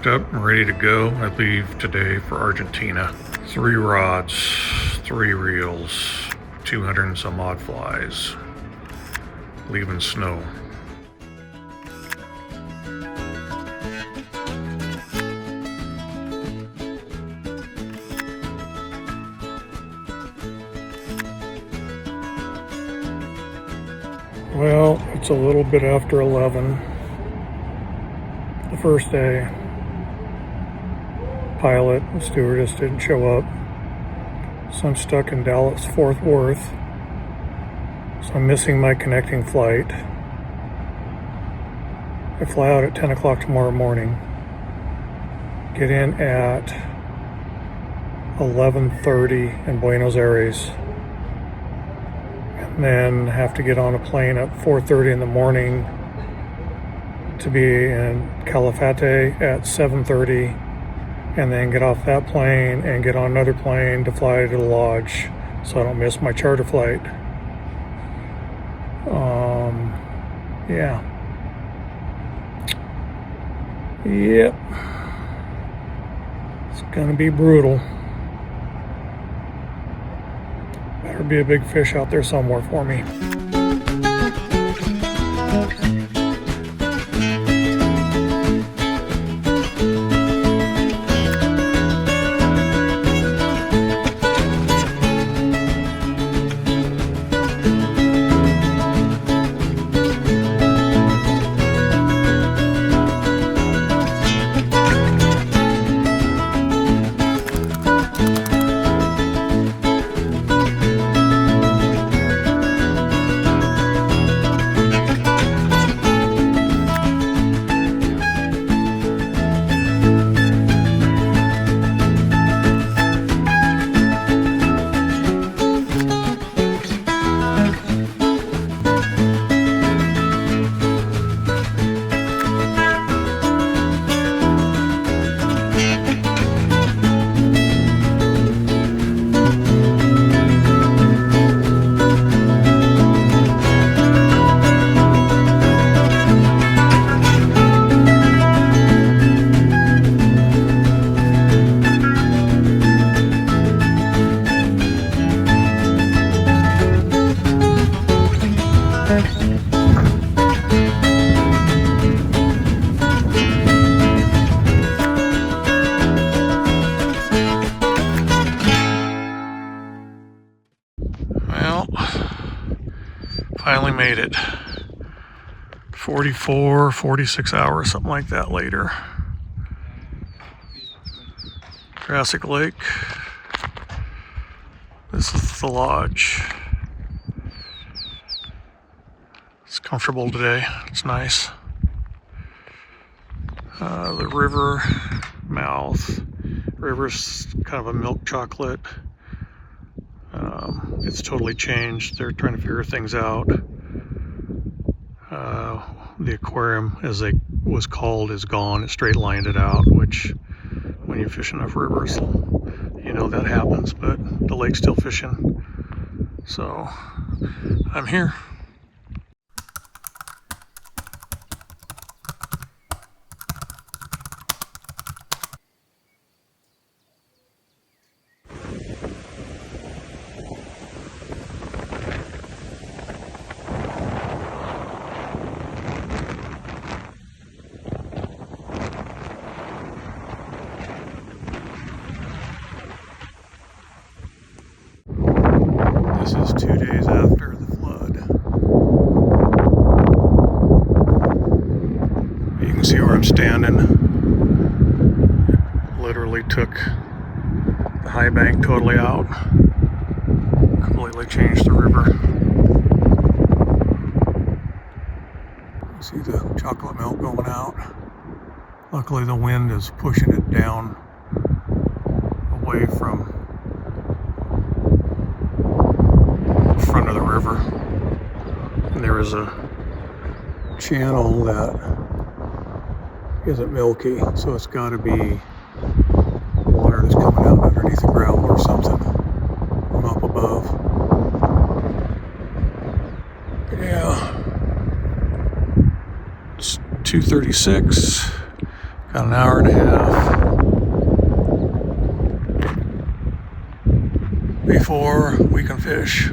packed up and ready to go. I leave today for Argentina. 3 rods, 3 reels, 200 and some odd flies. Leaving snow. Well, it's a little bit after 11. The first day. Pilot and stewardess didn't show up. So I'm stuck in Dallas Fort Worth. So I'm missing my connecting flight. I fly out at 10 o'clock tomorrow morning. Get in at 11:30 in Buenos Aires. And then have to get on a plane at 4:30 in the morning to be in Calafate at 7:30, and then get off that plane and get on another plane to fly to the lodge so I don't miss my charter flight. Yeah. Yep. It's gonna be brutal. Better be a big fish out there somewhere for me. Well, finally made it. 44, 46 hours, something like that later. Jurassic Lake. This is the lodge. It's comfortable today. It's nice. The river mouth. River's kind of a milk chocolate. It's totally changed. They're trying to figure things out. The aquarium, as it was called, is gone. It straight lined it out, which when you fish enough rivers, you know that happens, but the lake's still fishing. So I'm here. This is 2 days after the flood. You can see where I'm standing. It literally took the high bank totally out. Completely changed the river. You see the chocolate milk going out. Luckily the wind is pushing it down away from front of the river, and there is a channel that isn't milky, so it's got to be water that's coming out underneath the gravel or something from up above. Yeah, it's 2:36. Got an hour and a half before we can fish.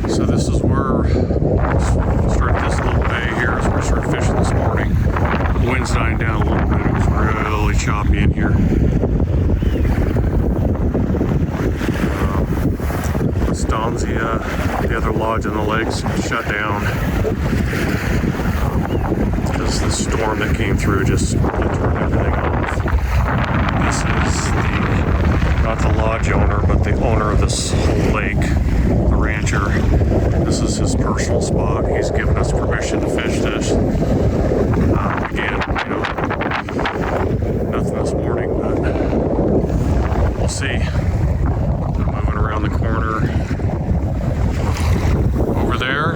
So this is where we'll start this little bay here as we start fishing this morning. The wind's dying down a little bit. It was really choppy in here. Stone's the other lodge in the lake's shut down because the storm that came through just really turned everything off. This is not the lodge owner, but the owner of this whole lake, the rancher. This is his personal spot. He's given us permission to fish this. Again, nothing this morning, but we'll see. I'm moving around the corner over there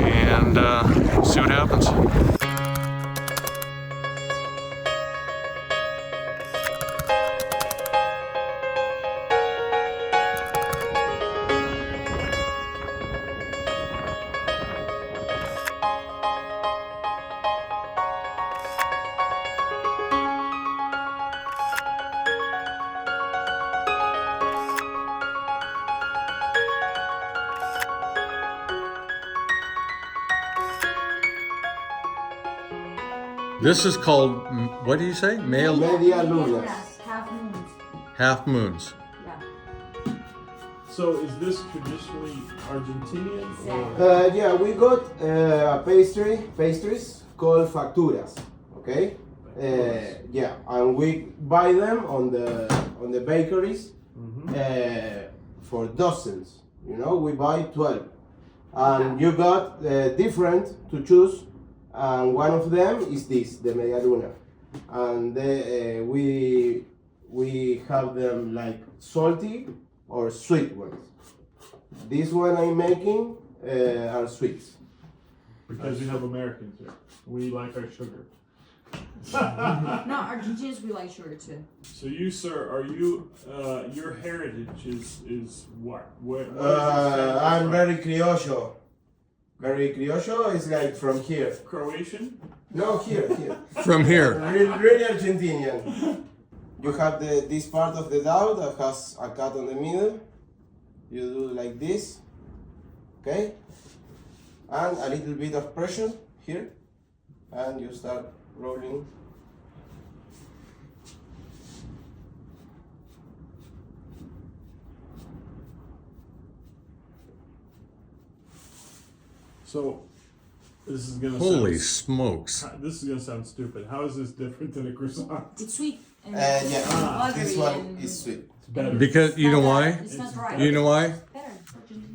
and see what happens. This is called, what do you say? Media lunas. Half moons. Half moons. Yeah. So is this traditionally Argentinian? Yeah, we got pastries called facturas. Okay. Yeah, and we buy them on the bakeries for dozens. We buy 12, and you got different to choose. And one of them is this, the media luna, and we have them like salty or sweet ones. This one I'm making are sweets. Because you have Americans here. We like our sugar. No, Argentinians, we like sugar too. So you, sir, are you, your heritage is what? What is I'm very criollo. Very criollo is like from here. Croatian? No, here. From here. Really Argentinian. You have this part of the dough that has a cut on the middle. You do like this, okay? And a little bit of pressure here, and you start rolling. So, this is gonna Holy sound, smokes. this is gonna sound stupid. How is this different than a croissant? It's sweet. And Yeah, buttery this one and is sweet. It's better. Because, you know why? It's not dry. You know why? It's better.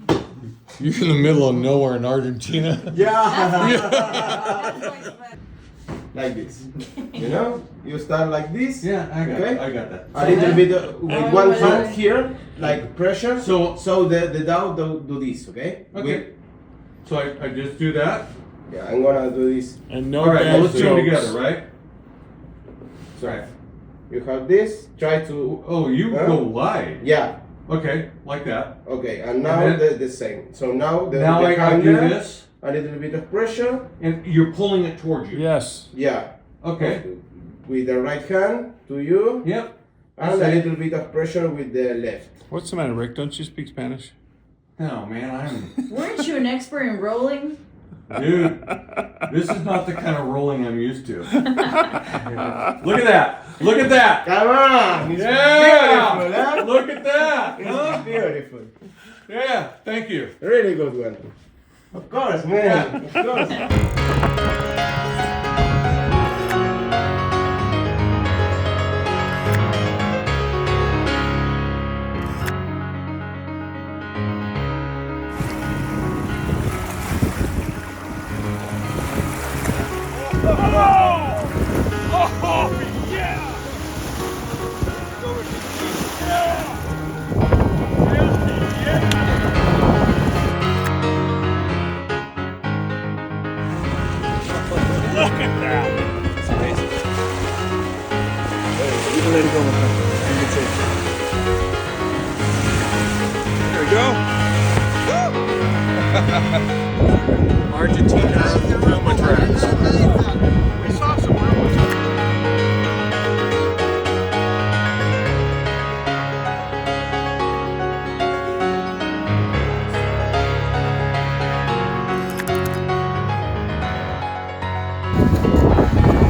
Argentinian. You're in the middle of nowhere in Argentina. Like this. You start like this. Yeah, I got that. A little bit with one hand here, like pressure. So the dough do this, okay? So I just do that. Yeah, I'm gonna do this. And no All right, bad well, let's do them jokes. together, right? So you have this. Try to. Oh, you Huh? go wide. Yeah. Okay, like that. Okay, and now And then- the same. So now Now the I hand do there, this, a little bit of pressure. and you're pulling it towards you. Yes. Yeah. Okay. With the right hand to you, Yep. and a little bit of pressure with the left. What's the matter, Rick? Don't you speak Spanish? No, man, Weren't you an expert in rolling? dude, this is not the kind of rolling I'm used to. Look at that. Look at that. Come on! It's Yeah. beautiful, huh? Look at that. Huh? It's beautiful. Yeah, thank you. Really good one. Of course, man. Of course. Go. Argentina Roma tracks. We saw some Roma tracks.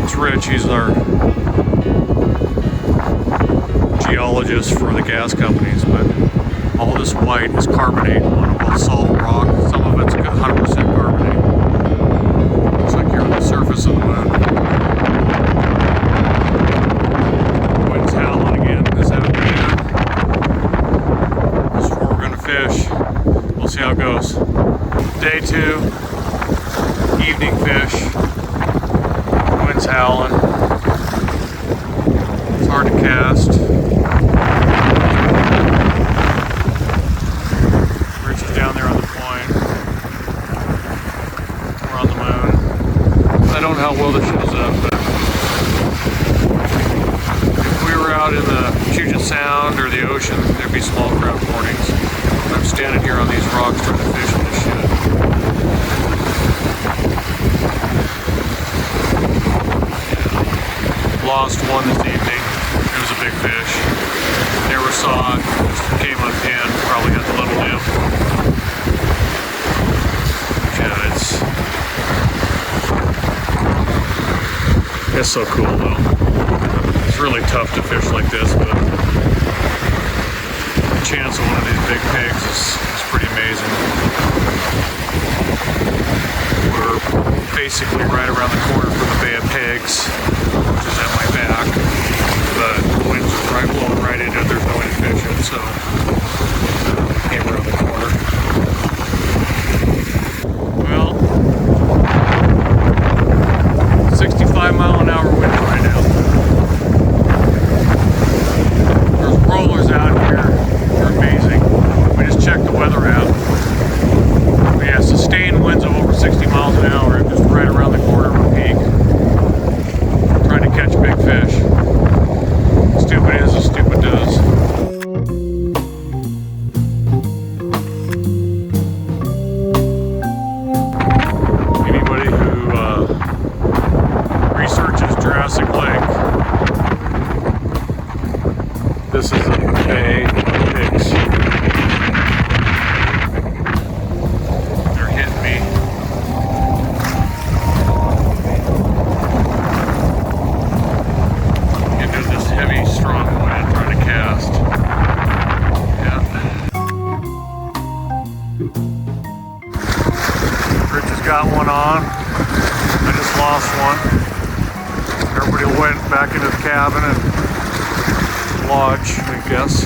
It's Rich, he's our geologist for the gas companies, but all this white is carbonate, all salt rock. Some of it's 100% carbonate. Looks like you're on the surface of the moon. Wind's howling again this afternoon. This is where we're gonna fish. We'll see how it goes. Day 2, evening fish. Wind's howling. It's hard to cast. Rich is down there on the point. We're on the moon. I don't know how well this shows up, but if we were out in the Puget Sound or the ocean, there'd be small ground warnings. I'm standing here on these rocks trying to fish in this shit. Lost one this evening. It was a big fish. Never saw it. Just came unpinned. Probably got the little nymph. Yeah, it's so cool though. It's really tough to fish like this, but the chance of one of these big pigs is pretty amazing. We're basically right around the corner from the Bay of Pigs, which is at my back, but the wind's right blowing right into it. There's no way to fish it, so came around the corner. Well, 65-mile-an-hour wind right now. There's rollers out here. They're amazing. We just checked the weather app. We have sustained winds of over 60 miles an hour, just right around the corner of a peak. Trying to catch big fish. Stupid is as stupid does. Anybody who researches Jurassic Lake, this is a bay of pigs. They're hitting me. Into this heavy, strong wind trying to cast. Yeah. Rich has got one on. I just lost one. Everybody went back into the cabin and lodge, I guess.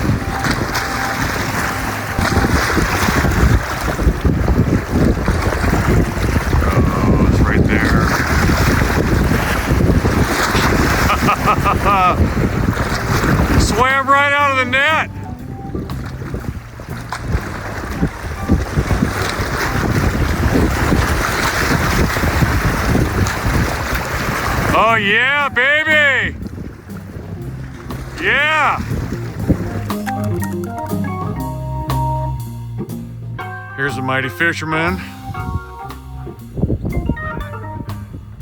Oh, it's right there. Swam right out of the net. Oh yeah, baby! Yeah! Here's a mighty fisherman.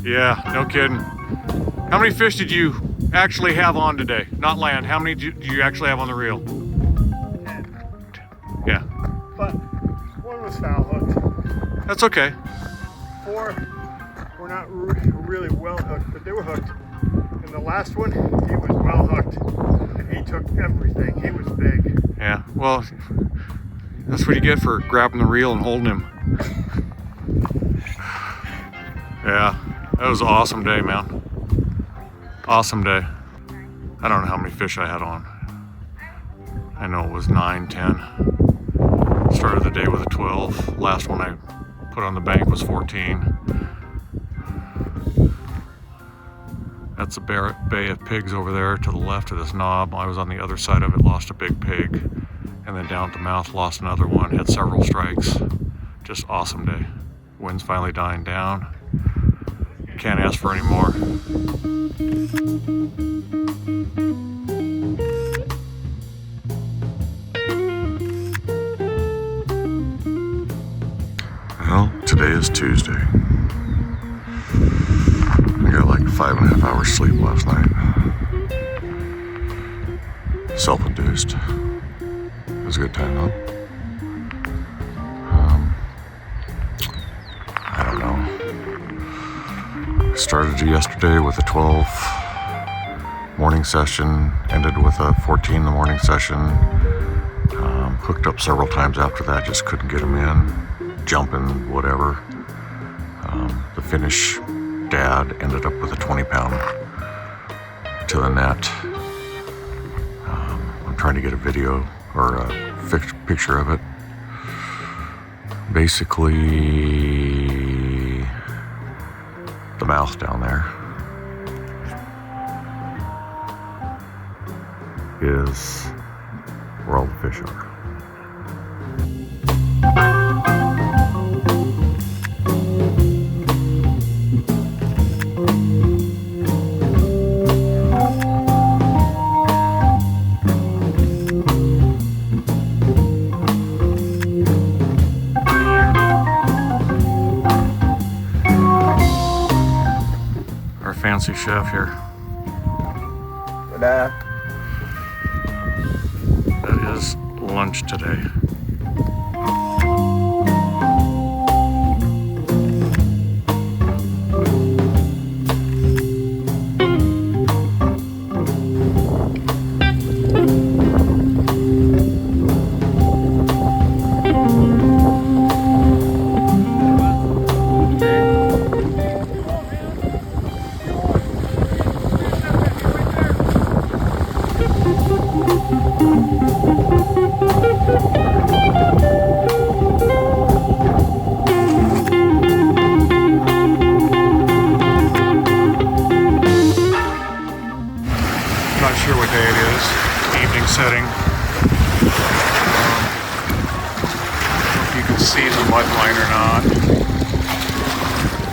Yeah, no kidding. How many fish did you actually have on today? Not land. How many do you actually have on the reel? 10. Yeah. But one was foul hooked. That's okay. 4 were not really well hooked, but they were hooked. And the last one, he was well hooked. And he took everything. He was big. Yeah, well, that's what you get for grabbing the reel and holding him. Yeah, that was an awesome day, man. Awesome day. I don't know how many fish I had on. I know it was 9, 10. Started the day with a 12. Last one I put on the bank was 14. That's the Bay of Pigs over there to the left of this knob. I was on the other side of it, lost a big pig. And then down at the mouth, lost another one, had several strikes. Just awesome day. Wind's finally dying down. Can't ask for any more. Today is Tuesday. I got like 5.5 hours sleep last night. Self-induced. It was a good time though. I don't know. I started yesterday with a 12 morning session, ended with a 14 in the morning session. Hooked up several times after that, just couldn't get them in. Jumping, whatever. The finish dad ended up with a 20-pound to the net. I'm trying to get a video or a picture of it. Basically, the mouth down there is where all the fish are. Fancy chef here. That is lunch today. Not sure what day it is. Evening setting. I don't know if you can see the mud line or not.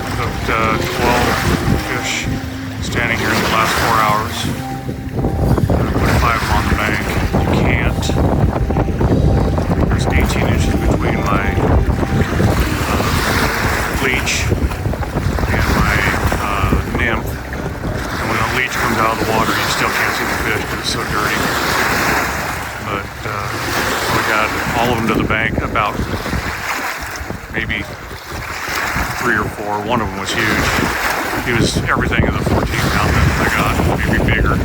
I hooked 12 fish standing here in the last 4 hours. I put 5 of them on the bank. You can't. There's 18 inches between my leech and my nymph. And when a leech comes out of the water, you still can't see the fish because it's so dirty. But we got all of them to the bank, about maybe 3 or 4. One of them was huge. He was everything in the 14-pound that I got, maybe bigger.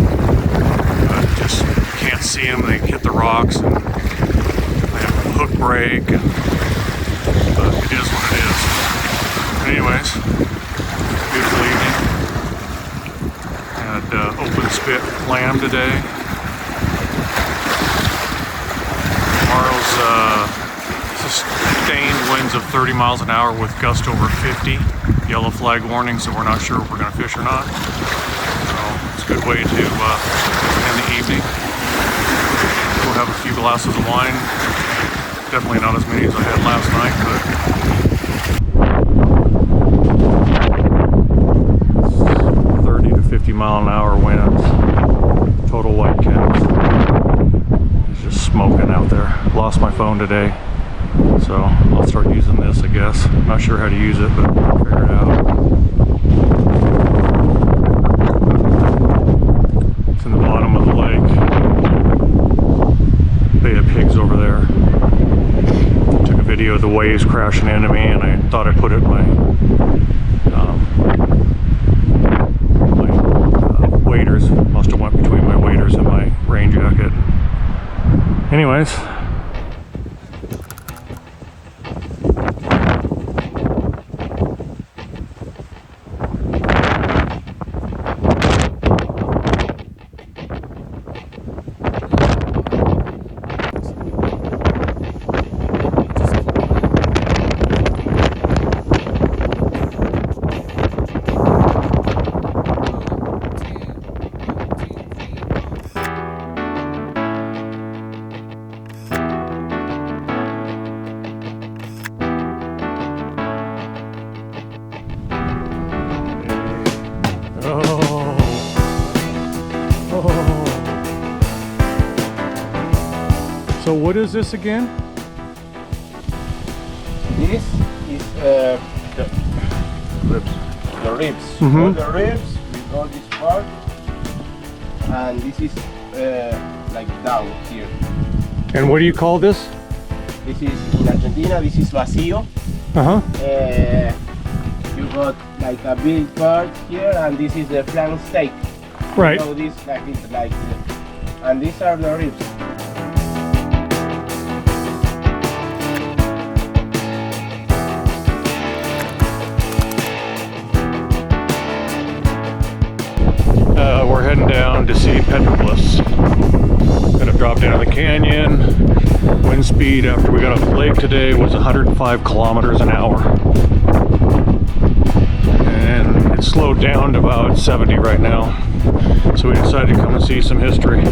But just can't see them. They hit the rocks and they have a hook break. And, but it is what it is. But anyways, beautiful evening. Had open spit lamb today. Tomorrow's sustained winds of 30 miles an hour with gusts over 50. Yellow flag warning, so we're not sure if we're going to fish or not. So it's a good way to end the evening. We'll have a few glasses of wine. Definitely not as many as I had last night, but 30 to 50 mile an hour winds. Total white caps. It's just smoking out there. Lost my phone today, so I'll start using this, I guess. Not sure how to use it, but I'll figure it out. It's in the bottom of the lake. Bay of Pigs over there. Took a video of the waves crashing into me, and I thought I put it in my waders. Must have went between my waders and my rain jacket. Anyways. So what is this again? This is the ribs. Mhm. All the ribs with all this part, and this is like down here. And what do you call this? This is in Argentina. This is vacío. Uh-huh. You got like a big part here, and this is the flank steak. Right. So this like, and these are the ribs. We're heading down to see Petropolis. Gonna drop down the canyon. Wind speed after we got off the lake today was 105 kilometers an hour. And it slowed down to about 70 right now. So we decided to come and see some history.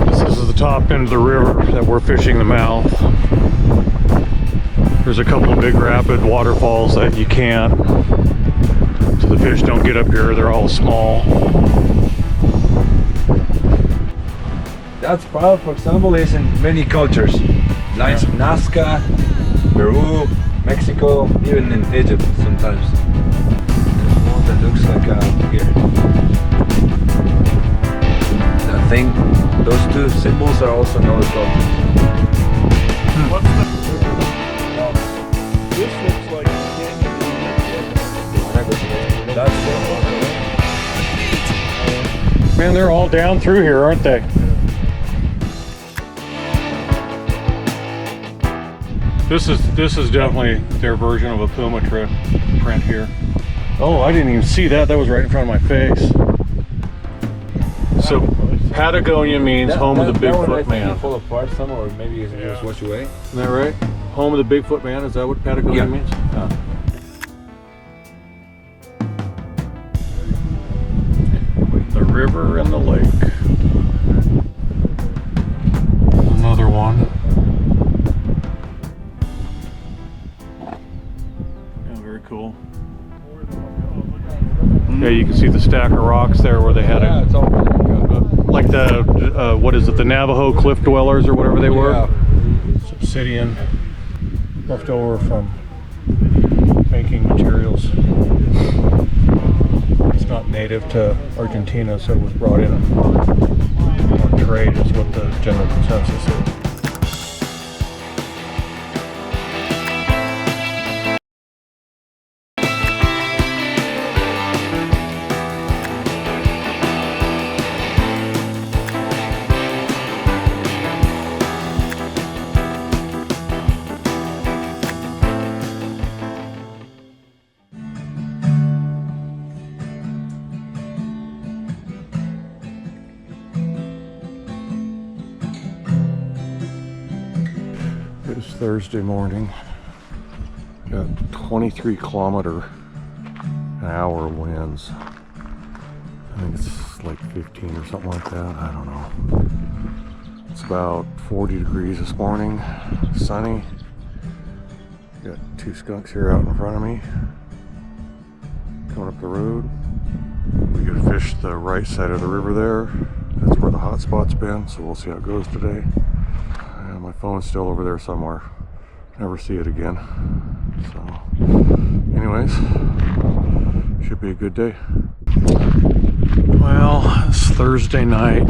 This is the top end of the river that we're fishing the mouth. There's a couple of big rapid waterfalls that you can't, so the fish don't get up here. They're all small. That spot, for example, is in many cultures. Like Nazca, Peru, Mexico, even in Egypt sometimes. There's one that looks like here. I think those two symbols are also in other cultures. What's the? This looks like a canyon. That's Man, they're all down through here, aren't they? This is definitely their version of a puma print here. Oh, I didn't even see that. That was right in front of my face. So Patagonia means home of the Bigfoot man. Fall apart some, or maybe it just wash away. Isn't that right? Home of the Bigfoot man, is that what Patagonia means? Oh. The river and the lake. Another one. Yeah, very cool. Yeah, you can see the stack of rocks there where they had it. It's all Like the, what is it, the Navajo cliff dwellers or whatever they were? Yeah. Obsidian left over from making materials. It's not native to Argentina, so it was brought in on trade is what the general consensus is. It's Thursday morning. Got 23-kilometer-an-hour winds. I think it's like 15 or something like that. I don't know. It's about 40 degrees this morning. Sunny. Got two skunks here out in front of me. Coming up the road. We gotta fish the right side of the river there. That's where the hot spot's been, so we'll see how it goes today. My phone's still over there somewhere. Never see it again. So, anyways, should be a good day. Well, it's Thursday night.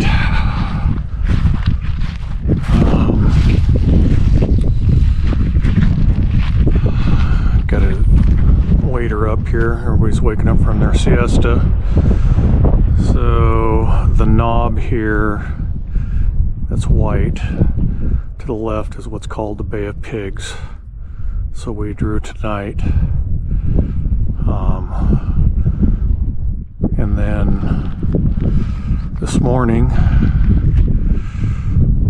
Got a waiter up here. Everybody's waking up from their siesta. So, the knob here, that's white. To the left is what's called the Bay of Pigs. So we drew tonight. And then this morning,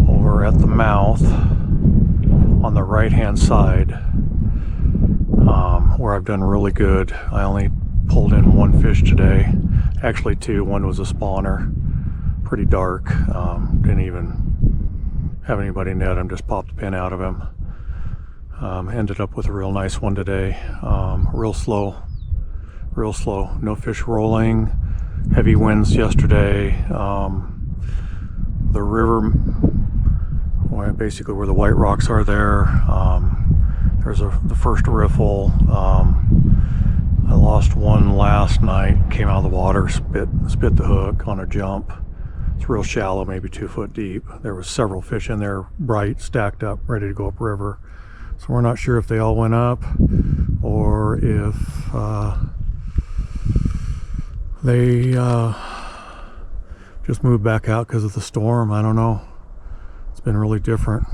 over at the mouth, on the right-hand side, where I've done really good. I only pulled in one fish today. Actually two. One was a spawner. Pretty dark. Didn't even have anybody net him, just popped the pin out of him. Ended up with a real nice one today. Real slow, no fish rolling, heavy winds yesterday. The river basically where the white rocks are there. There's the first riffle. I lost one last night, came out of the water, spit the hook on a jump. It's real shallow, maybe 2 foot deep. There was several fish in there, bright, stacked up, ready to go upriver. So we're not sure if they all went up or if they just moved back out because of the storm. I don't know. It's been really different.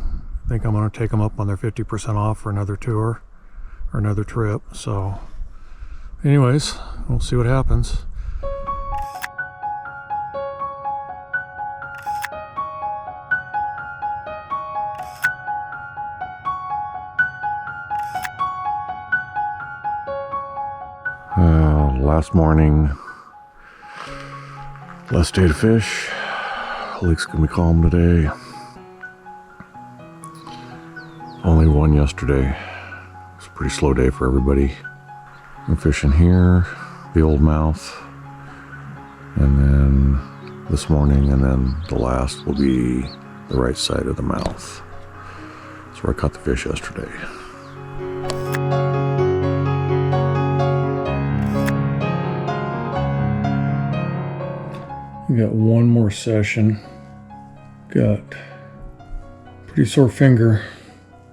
I think I'm going to take them up on their 50% off for another tour or another trip. So anyways, we'll see what happens. Last morning, last day to fish. Lake's gonna be calm today. Only one yesterday. It's a pretty slow day for everybody. I'm fishing here, the old mouth, and then this morning, and then the last will be the right side of the mouth. That's where I caught the fish yesterday. We got one more session. Got pretty sore finger.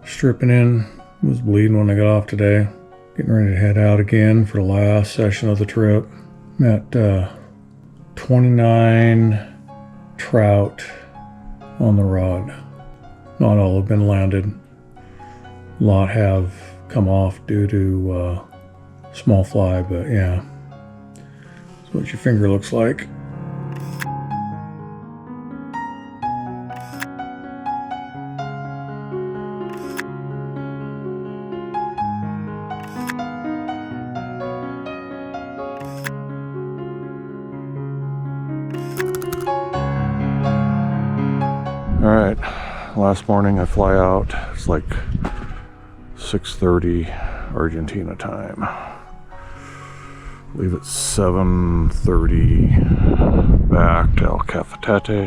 Stripping in. Was bleeding when I got off today. Getting ready to head out again for the last session of the trip. I'm at 29 trout on the rod. Not all have been landed. A lot have come off due to small fly, but yeah. That's what your finger looks like. Alright, last morning I fly out. It's like 6:30 Argentina time. Leave at 7:30 back to Calafate.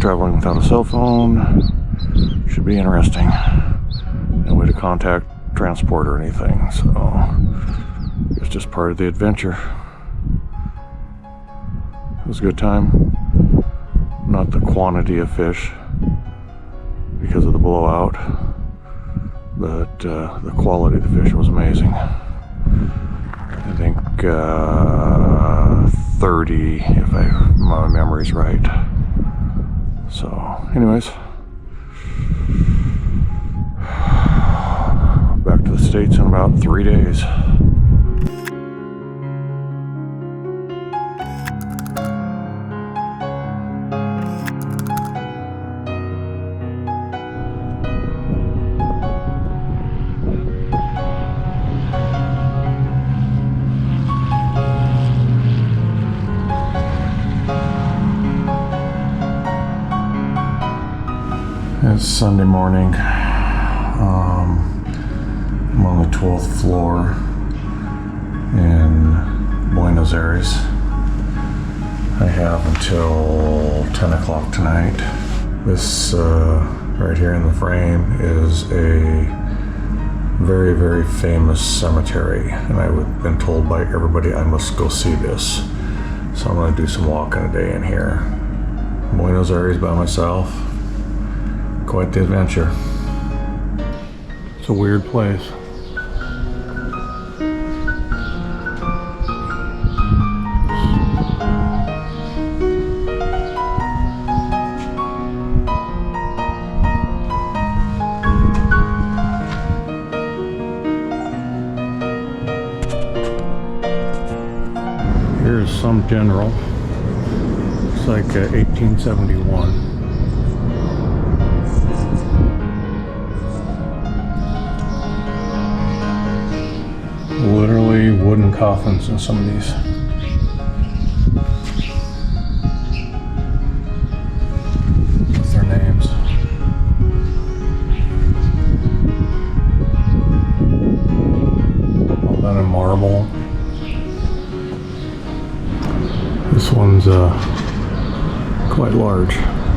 Traveling without a cell phone should be interesting. No way to contact transport or anything, so it's just part of the adventure. It was a good time. Not the quantity of fish because of the blowout, but the quality of the fish was amazing. I think 30, if my memory's right. So, anyways, back to the States in about 3 days. It's Sunday morning. I'm on the 12th floor in Buenos Aires. I have until 10 o'clock tonight. This right here in the frame is a very, very famous cemetery, and I've been told by everybody I must go see this. So I'm going to do some walking today in here. Buenos Aires by myself. Quite the adventure. It's a weird place. Here's some general. It's like 1871. Literally wooden coffins in some of these. What's their names? All done in marble. This one's quite large.